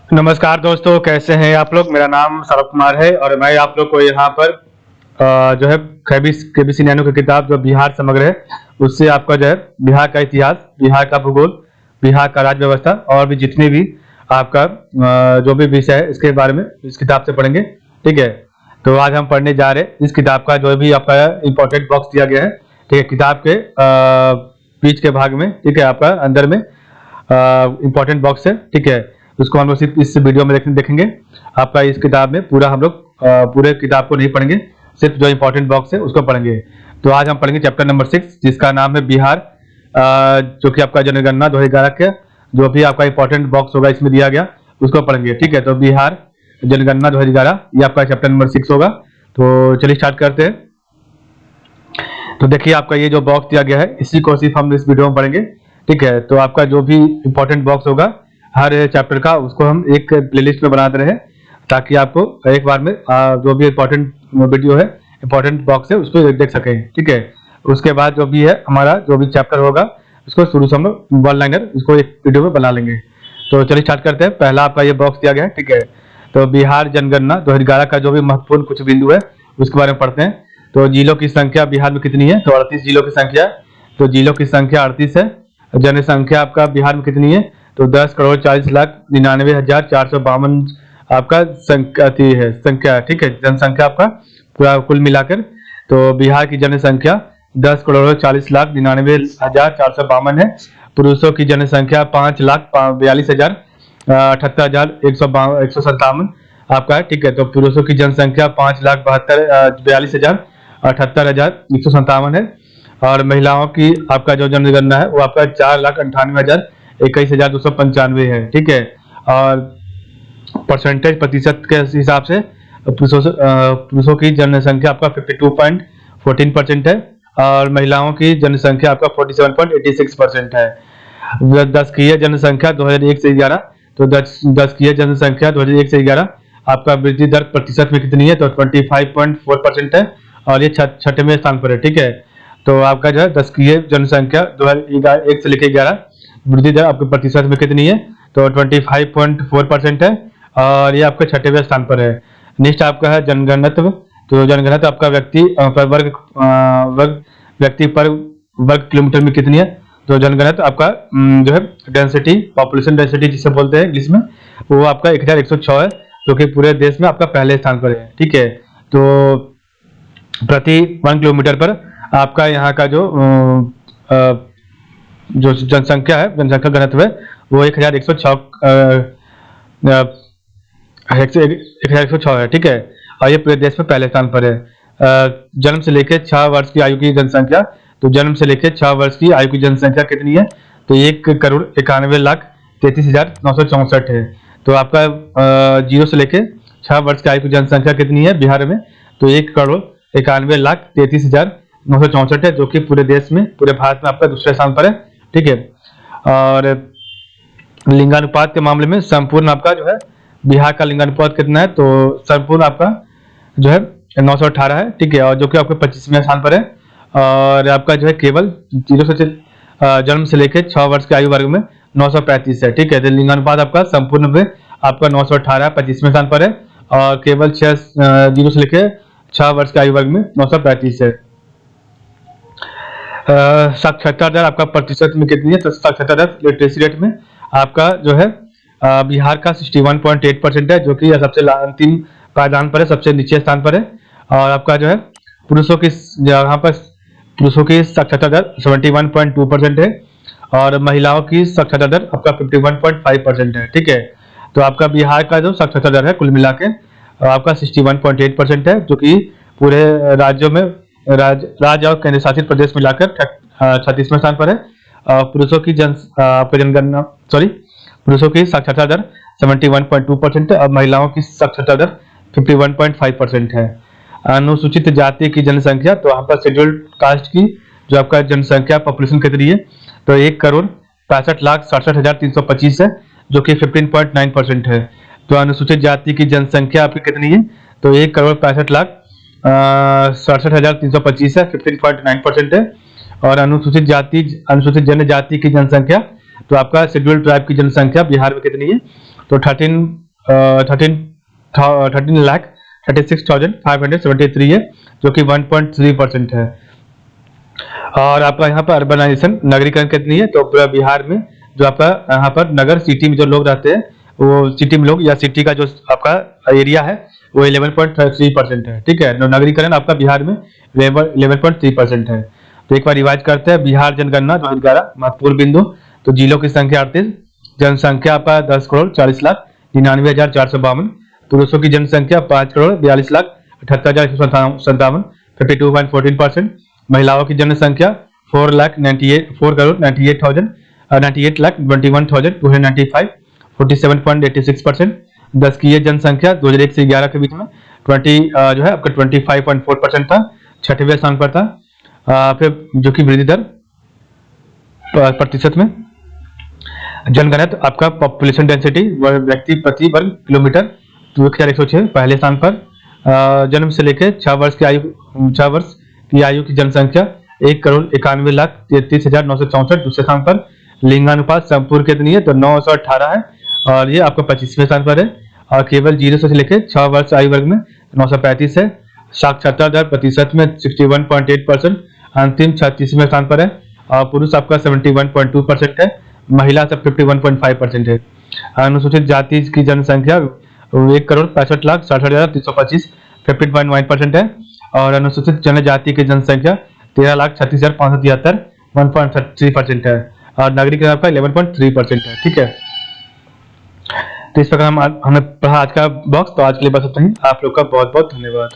नमस्कार दोस्तों, कैसे हैं आप लोग। मेरा नाम सौरभ कुमार है और मैं आप लोग को यहाँ पर जो है केबीसी नैनो की किताब जो बिहार समग्र है उससे आपका जो है बिहार का इतिहास, बिहार का भूगोल, बिहार का राज्य व्यवस्था और भी जितने भी आपका जो भी विषय है इसके बारे में इस किताब से पढ़ेंगे। ठीक है, तो आज हम पढ़ने जा रहे हैं इस किताब का जो भी आपका इम्पोर्टेंट बॉक्स दिया गया है। ठीक है, किताब के बीच के भाग में, ठीक है, आपका अंदर में इम्पोर्टेंट बॉक्स है। ठीक है, उसको हम लोग सिर्फ इस वीडियो में देखेंगे। आपका इस किताब में पूरा हम लोग पूरे किताब को नहीं पढ़ेंगे, सिर्फ जो इम्पोर्टेंट बॉक्स है उसको पढ़ेंगे। तो आज हम पढ़ेंगे चैप्टर नंबर 6 जिसका नाम है बिहार, जो कि आपका जनगणना 2011 के जो भी आपका इम्पोर्टेंट बॉक्स होगा इसमें दिया गया उसको पढ़ेंगे। ठीक है, तो बिहार जनगणना 2011 ये आपका चैप्टर नंबर 6 होगा। तो चलिए स्टार्ट करते हैं। तो देखिए, आपका ये जो बॉक्स दिया गया है इसी को सिर्फ हम इस वीडियो में पढ़ेंगे। ठीक है, तो आपका जो भी इम्पोर्टेंट बॉक्स होगा हर चैप्टर का उसको हम एक प्लेलिस्ट में बना दे रहे हैं ताकि आपको एक बार में जो भी इम्पोर्टेंट वीडियो है, इम्पोर्टेंट बॉक्स है उसको देख सकें। ठीक है, उसके बाद जो भी है हमारा जो भी चैप्टर होगा उसको शुरू से हम लोग वन लाइनर इसको एक वीडियो में बना लेंगे। तो चलिए स्टार्ट करते हैं। पहला आपका ये बॉक्स दिया गया है। ठीक है, तो बिहार जनगणना 2011 का जो भी महत्वपूर्ण कुछ बिंदु है उसके बारे में पढ़ते हैं। तो जिलों की संख्या बिहार में कितनी है? तो 38 जिलों की संख्या है। तो जिलों की संख्या 38 है। जनसंख्या आपका बिहार में कितनी है? तो 10,40,99,452 आपका संख्या। ठीक है, जनसंख्या आपका पूरा कुल मिलाकर तो बिहार की जनसंख्या 10,40,99,452 है। पुरुषों की जनसंख्या 5,42,78,157 आपका है। ठीक है, तो पुरुषों की जनसंख्या 5,42,78,157 है। और महिलाओं की आपका जो जनगणना है वो आपका 4,98,21,295 है। ठीक है, और परसेंटेज प्रतिशत के हिसाब से पुरुषों की जनसंख्या आपका 52.14% है और महिलाओं की जनसंख्या आपका 47.86% है। दशकीय जनसंख्या 2001 से 11, तो दशकीय जनसंख्या 2001 से 11 आपका वृद्धि दर प्रतिशत में कितनी है? तो 25.4% है और ये छठवें स्थान पर है। ठीक है, तो आपका जो है दशकीय जनसंख्या 2001 से लेकर 11 वृद्धि दर आपके प्रतिशत में कितनी है? तो 25.4% है और ये आपके छठवें स्थान पर है। नेक्स्ट आपका है जनघनत्व। तो जनघनत्व आपका व्यक्ति पर वर्ग किलोमीटर में कितनी है? तो जनघनत्व आपका जो है डेंसिटी, पॉपुलेशन डेंसिटी जिसे बोलते हैं इंग्लिश में, वो आपका 1106 है जो कि पूरे देश में आपका पहले स्थान पर है। ठीक है, तो प्रति 1 किलोमीटर पर आपका यहाँ का जो जनसंख्या है, जनसंख्या घनत्व है वो 1106 है। ठीक है, और ये पूरे देश में पहले स्थान पर है। जन्म से लेकर 6 वर्ष की आयु की जनसंख्या, तो जन्म से लेकर 6 वर्ष की आयु की जनसंख्या कितनी है? तो 1,91,33,964 है। तो आपका 0 से लेकर 6 वर्ष की आयु की जनसंख्या कितनी है बिहार में? तो 1,91,33,964 है जो कि पूरे देश में, पूरे भारत में आपका दूसरे स्थान पर है। ठीक है, और लिंगानुपात के मामले में संपूर्ण आपका जो है बिहार का लिंगानुपात कितना है? तो संपूर्ण आपका जो है 918 है। ठीक है, और जो कि आपके 25वें स्थान पर है। और आपका जो है केवल जन्म से लेकर 6 वर्ष की आयु वर्ग में 935 है। ठीक है, तो लिंगानुपात आपका संपूर्ण में आपका 918 25वें स्थान पर है और केवल 0 से लेकर 6 वर्ष की आयु वर्ग में 935 है। साक्षरता दर आपका प्रतिशत में कितनी है? तो साक्षरता दर लिटरेसी रेट में आपका जो है बिहार का 61.8% है जो कि सबसे अंतिम पायदान पर है, सबसे नीचे स्थान पर है। और आपका जो है पुरुषों की यहाँ पर पुरुषों की साक्षरता दर 71.2% है और महिलाओं की साक्षरता दर आपका 51.5% है। ठीक है, तो आपका बिहार का जो साक्षरता दर है कुल मिला के आपका 61.8% है जो कि पूरे राज्यों में राज्य और केंद्र शासित प्रदेश मिलाकर 36वें स्थान पर है। पुरुषों की जनगणना पुरुषों की साक्षरता दर 71.2% है और महिलाओं की साक्षरता दर 51.5% है। अनुसूचित जाति की जनसंख्या, तो यहाँ पर शेड्यूल्ड कास्ट की जो आपका जनसंख्या पॉपुलेशन कितनी है? तो 1,65,67,325 है जो कि 15.9% है। तो अनुसूचित जाति की जनसंख्या आपकी कितनी है? तो 1,65,67,325 है, 15.9% है। और अनुसूचित जनजाति की जनसंख्या, तो आपका शेड्यूल्ड ट्राइब की जनसंख्या बिहार में कितनी है? तो 13,36,573 है, जो कि 1.3% है। और आपका यहाँ पर अर्बनाइजेशन, नगरीकरण कितनी है, तो पूरा बिहार में जो आपका यहाँ पर नगर सिटी में जो लोग रहते हैं, वो सिटी में लोग या सिटी का जो आपका एरिया है वो 11.3% है। ठीक है, तो नगरीकरण आपका बिहार में 11.3% है। तो एक बार रिवाइज करते हैं। बिहार जनगणना 2011 महत्वपूर्ण बिंदु, तो जिलों की संख्या 38, जनसंख्या आपका 10,40,99,452, पुरुषों की जनसंख्या 5,42,78,157, 52.14%, महिलाओं की जनसंख्या 4,98,98,295, 47.86%, 10 की ये जनसंख्या 2001 से 11 के बीच में 20 जो है आपका 25.4% था, 6वें स्थान पर था। फिर जो कि वृद्धि दर प्रतिशत में, जनगणना आपका पॉपुलेशन डेंसिटी व्यक्ति प्रति वर्ग किलोमीटर 2106 पहले स्थान पर। जन्म से लेकर 6 वर्ष की आयु की जनसंख्या 1,91,33,964 दूसरे स्थान पर। लिंगानुपात संपूर्ण कितनी है, तो 918 है, और ये आपका 25वें स्थान पर है। और केवल 0 से लेकर 6 वर्ष आयु वर्ग में 935 है। साक्षरता दर प्रतिशत में 61.8%, अंतिम 36वें स्थान पर है। और पुरुष आपका 71.2% है, महिला सब 51.5% है। अनुसूचित जाति की जनसंख्या 1,65,67,325 15.9% है, और अनुसूचित जनजाति की जनसंख्या 13,36,573 1.3% है, और नागरिकता आपका 11.3% है। ठीक है, तो इस प्रकार हमने पढ़ा आज का बॉक्स। तो आज के लिए बस इतना ही। आप लोग का बहुत बहुत धन्यवाद।